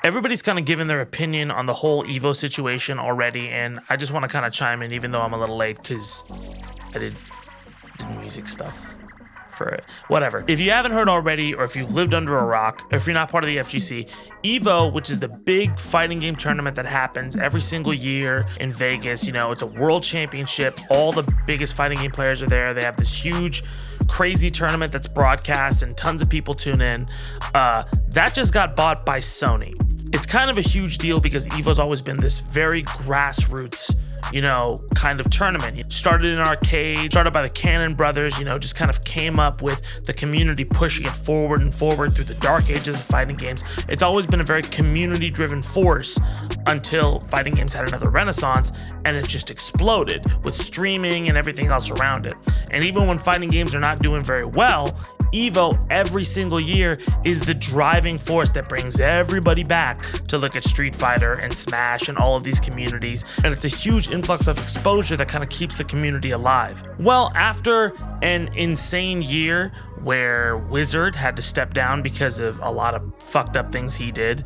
Everybody's kind of given their opinion on the whole Evo situation already, and I just want to kind of chime in, even though I'm a little late because I did music stuff for it. Whatever. If you haven't heard already, or if you've lived under a rock, or if you're not part of the FGC, Evo, which is the big fighting game tournament that happens every single year in Vegas, it's a world championship. All the biggest fighting game players are there. They have this huge, crazy tournament that's broadcast and tons of people tune in. That just got bought by Sony. It's kind of a huge deal because Evo's always been this very grassroots kind of tournament. It started in an arcade, started by the Cannon brothers, just kind of came up with the community pushing it forward and forward through the dark ages of fighting games. It's always been a very community-driven force until fighting games had another renaissance, and it just exploded with streaming and everything else around it. And even when fighting games are not doing very well, Evo every single year is the driving force that brings everybody back to look at Street Fighter and Smash and all of these communities, and it's a huge influx of exposure that kind of keeps the community alive. Well, after an insane year where Wizard had to step down because of a lot of fucked up things he did,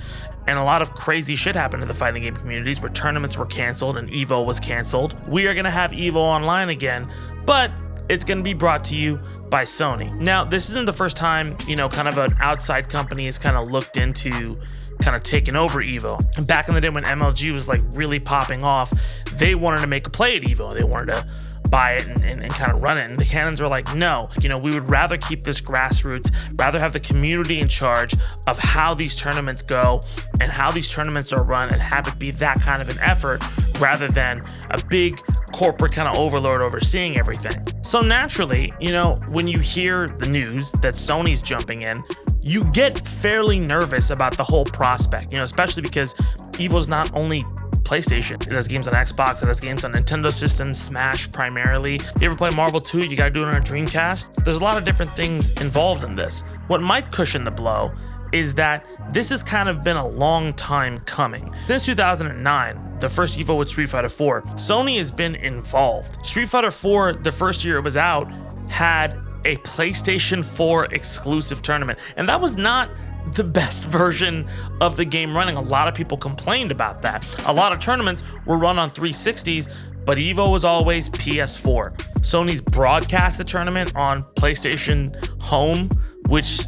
and a lot of crazy shit happened to the fighting game communities where tournaments were canceled and Evo was canceled, we are going to have Evo Online again, but it's going to be brought to you by Sony. Now, this isn't the first time, kind of an outside company has kind of looked into kind of taking over Evo. Back in the day when MLG was like really popping off, they wanted to make a play at Evo. They wanted to buy it and kind of run it. And the Cannons were like, no, we would rather keep this grassroots, rather have the community in charge of how these tournaments go and how these tournaments are run and have it be that kind of an effort rather than a big corporate kind of overlord overseeing everything. So naturally, when you hear the news that Sony's jumping in, you get fairly nervous about the whole prospect, especially because Evo's not only PlayStation. It has games on Xbox, it has games on Nintendo systems, Smash primarily. You ever play Marvel 2, you gotta do it on a Dreamcast. There's a lot of different things involved in this. What might cushion the blow is that this has kind of been a long time coming. Since 2009, the first Evo with Street Fighter 4, Sony has been involved. Street Fighter 4, the first year it was out, had a PlayStation 4 exclusive tournament, and that was not the best version of the game running. A lot of people complained about that. A lot of tournaments were run on 360s, but Evo was always PS4. Sony's broadcast the tournament on PlayStation Home, which,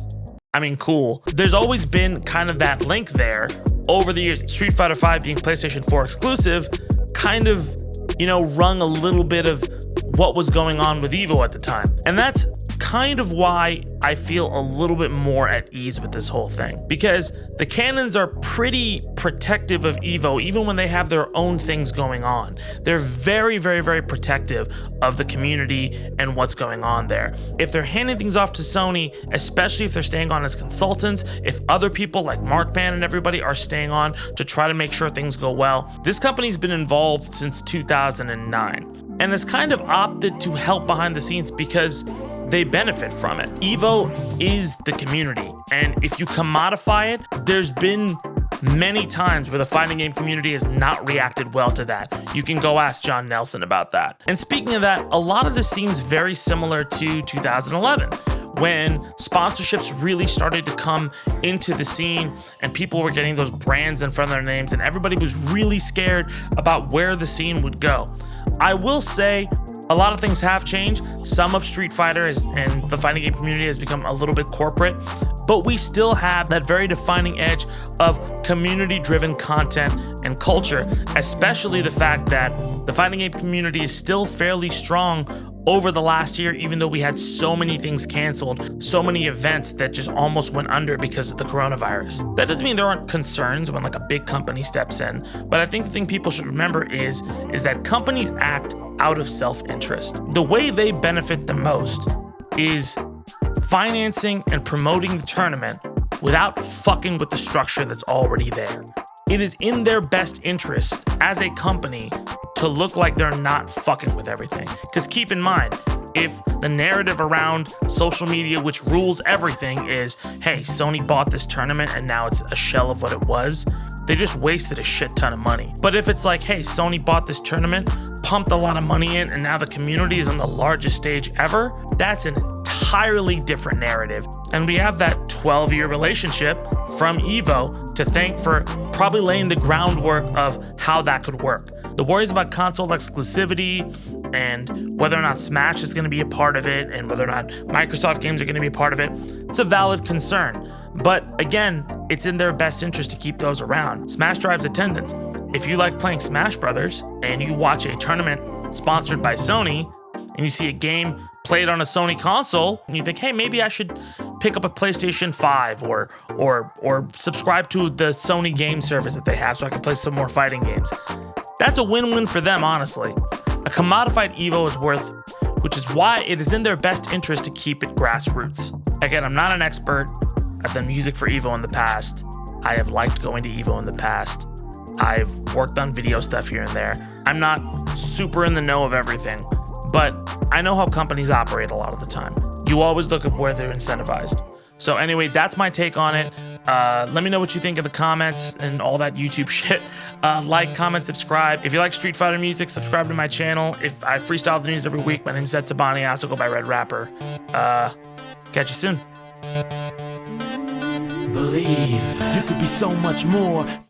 cool. There's always been kind of that link there over the years. Street Fighter 5 being PlayStation 4 exclusive kind of, rung a little bit of what was going on with Evo at the time. And that's kind of why I feel a little bit more at ease with this whole thing, because the Cannons are pretty protective of Evo even when they have their own things going on. They're very, very, very protective of the community and what's going on there. If they're handing things off to Sony, especially if they're staying on as consultants, if other people like Markman and everybody are staying on to try to make sure things go well, this company's been involved since 2009 and has kind of opted to help behind the scenes because they benefit from it. Evo is the community, and if you commodify it, there's been many times where the fighting game community has not reacted well to that. You can go ask John Nelson about that. And speaking of that, a lot of this seems very similar to 2011, when sponsorships really started to come into the scene and people were getting those brands in front of their names and everybody was really scared about where the scene would go. I will say, a lot of things have changed. Some of Street Fighter and the fighting game community has become a little bit corporate, but we still have that very defining edge of community-driven content and culture, especially the fact that the fighting game community is still fairly strong over the last year, even though we had so many things canceled, so many events that just almost went under because of the coronavirus. That doesn't mean there aren't concerns when like a big company steps in, but I think the thing people should remember is that companies act out of self-interest. The way they benefit the most is financing and promoting the tournament without fucking with the structure that's already there. It is in their best interest as a company to look like they're not fucking with everything. Because keep in mind, if the narrative around social media, which rules everything, is, hey, Sony bought this tournament and now it's a shell of what it was, they just wasted a shit ton of money. But if it's like, hey, Sony bought this tournament, pumped a lot of money in, and now the community is on the largest stage ever, that's an entirely different narrative. And we have that 12-year relationship from Evo to thank for probably laying the groundwork of how that could work. The worries about console exclusivity and whether or not Smash is going to be a part of it and whether or not Microsoft games are going to be a part of it, it's a valid concern. But again, it's in their best interest to keep those around. Smash drives attendance. If you like playing Smash Brothers and you watch a tournament sponsored by Sony and you see a game played on a Sony console and you think, hey, maybe I should pick up a PlayStation 5 or subscribe to the Sony game service that they have so I can play some more fighting games. That's a win-win for them, honestly. A commodified Evo is worth, which is why it is in their best interest to keep it grassroots. Again, I'm not an expert. I've done music for Evo in the past. I have liked going to Evo in the past. I've worked on video stuff here and there. I'm not super in the know of everything, but I know how companies operate a lot of the time. You always look at where they're incentivized. So anyway, that's my take on it. Let me know what you think in the comments and all that YouTube shit. Like, comment, subscribe. If you like Street Fighter music, subscribe to my channel. If I freestyle the news every week, my name's Ed Tabani. I also go by Red Rapper. Catch you soon. Believe you could be so much more.